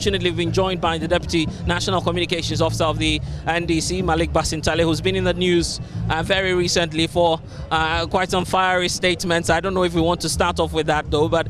Fortunately, we've been joined by the Deputy National Communications Officer of the NDC, Malik Basintale, who's been in the news very recently for quite some fiery statements. I don't know if we want to start off with that though, but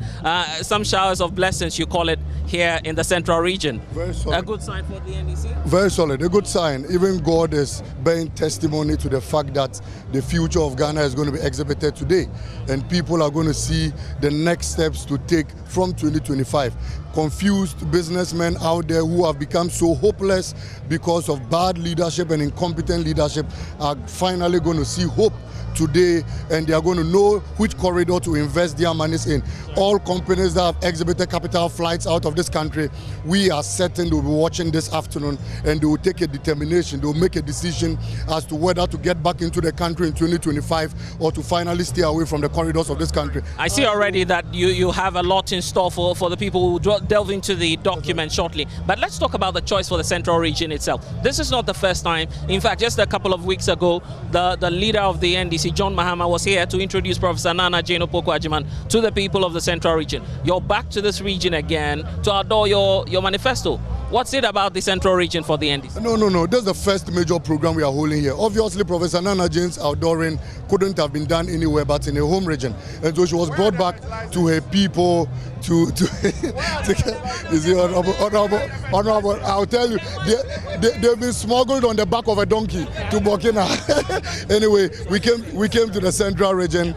some showers of blessings, you call it, here in the central region. Very solid. A good sign for the NDC? Very solid, a good sign. Even God is bearing testimony to the fact that the future of Ghana is going to be exhibited today, and people are going to see the next steps to take from 2025. Confused businessmen out there who have become so hopeless because of bad leadership and incompetent leadership are finally going to see hope today, and they are going to know which corridor to invest their monies in. All companies that have exhibited capital flights out of this country, we are certain they will be watching this afternoon, and they will take a determination, they will make a decision as to whether to get back into the country in 2025 or to finally stay away from the corridors of this country. I see already that you have a lot in store for the people who delve into the document shortly. But let's talk about the choice for the central region itself. This is not the first time. In fact, just a couple of weeks ago, the leader of the NDC, John Mahama, was here to introduce Professor Nana Jane Opoku-Agyeman to the people of the central region. You're back to this region again to adore your manifesto. What's it about the central region for the NDC? No. This is the first major program we are holding here. Obviously, Professor Nana Jane's outdooring couldn't have been done anywhere but in a home region. And so she was brought back to her people to is it honorable, I'll tell you, they've been smuggled on the back of a donkey to Burkina. Anyway, we came to the central region,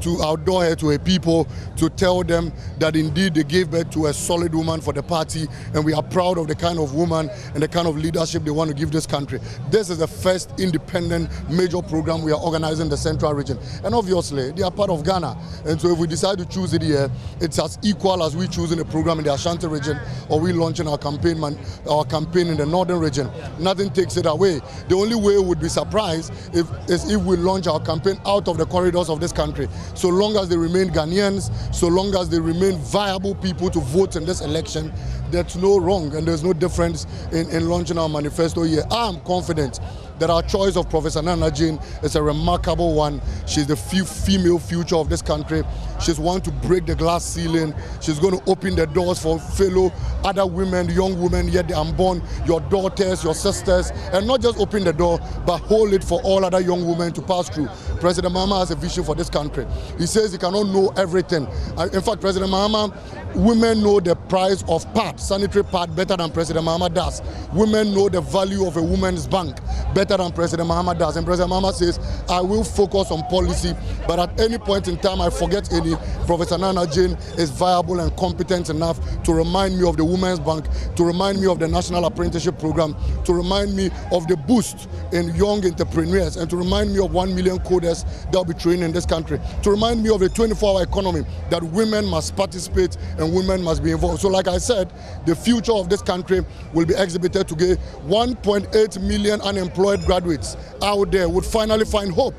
to outdoor her to her people, to tell them that indeed they gave birth to a solid woman for the party, and we are proud of the kind of woman and the kind of leadership they want to give this country. This is the first independent major program we are organizing in the central region. And obviously, they are part of Ghana. And so if we decide to choose it here, it's as equal as we choosing a program in the Ashanti region or we launching our campaign in the northern region. Nothing takes it away. The only way we would be surprised is if we launch our campaign out of the corridors of this country. So long as they remain Ghanaians, so long as they remain viable people to vote in this election, there's no wrong and there's no difference in launching our manifesto here. I am confident that our choice of Professor Nana Jane is a remarkable one. She's the female future of this country. She's one to break the glass ceiling. She's going to open the doors for fellow other women, young women, yet they unborn, your daughters, your sisters, and not just open the door, but hold it for all other young women to pass through. President Mahama has a vision for this country. He says he cannot know everything. In fact, President Mahama, women know the price of pad, sanitary pad, better than President Mahama does. Women know the value of a woman's bank better than President Mahama does. And President Mahama says, I will focus on policy, but at any point in time I forget any, Professor Nana Jane is viable and competent enough to remind me of the Women's Bank, to remind me of the National Apprenticeship Program, to remind me of the boost in young entrepreneurs, and to remind me of 1 million coders that will be trained in this country, to remind me of a 24-hour economy, that women must participate and women must be involved. So like I said, the future of this country will be exhibited today. 1.8 million unemployed graduates out there would finally find hope.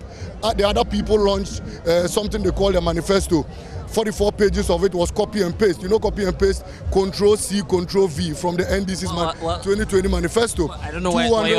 The other people launched something they call the Manifesto. 44 pages of it was copy and paste. You know, copy and paste, Control C, Control V from the NDC's 2020 Manifesto. I don't know why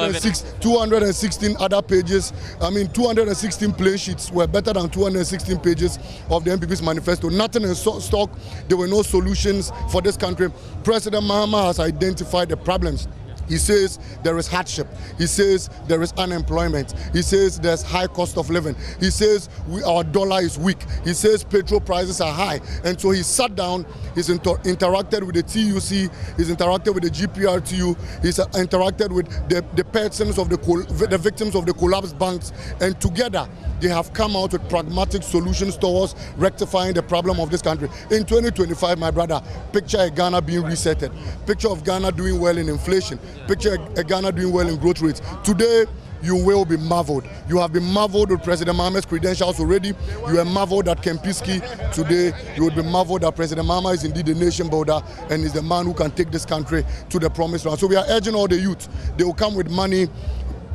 216 other pages. 216 plain sheets were better than 216 pages of the NPP's manifesto. Nothing in stock. There were no solutions for this country. President Mahama has identified the problems. He says there is hardship. He says there is unemployment. He says there's high cost of living. He says our dollar is weak. He says petrol prices are high. And so he sat down, he's interacted with the TUC, he's interacted with the GPRTU, he's interacted with the persons of the victims of the collapsed banks, and together they have come out with pragmatic solutions towards rectifying the problem of this country. In 2025, my brother, picture a Ghana being resetted. Picture of Ghana doing well in inflation. Picture a Ghana doing well in growth rates. Today, you will be marveled. You have been marveled with President Mahama's credentials already. You are marveled at Kempiski. Today, you will be marveled that President Mahama is indeed a nation builder and is the man who can take this country to the promised land. So we are urging all the youth. They will come with money.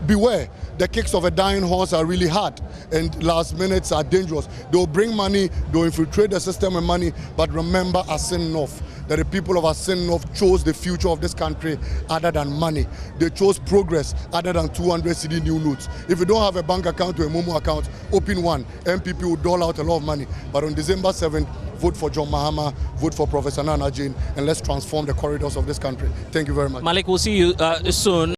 beware. The kicks of a dying horse are really hard, and last minutes are dangerous. They'll bring money, they'll infiltrate the system with money, but remember Asin North, that the people of Asin North chose the future of this country other than money. They chose progress other than 200 cedi new notes. If you don't have a bank account or a Momo account, open one. MPP will dole out a lot of money. But on December 7th, vote for John Mahama, vote for Professor Nana Jane, and let's transform the corridors of this country. Thank you very much. Malik, we'll see you soon.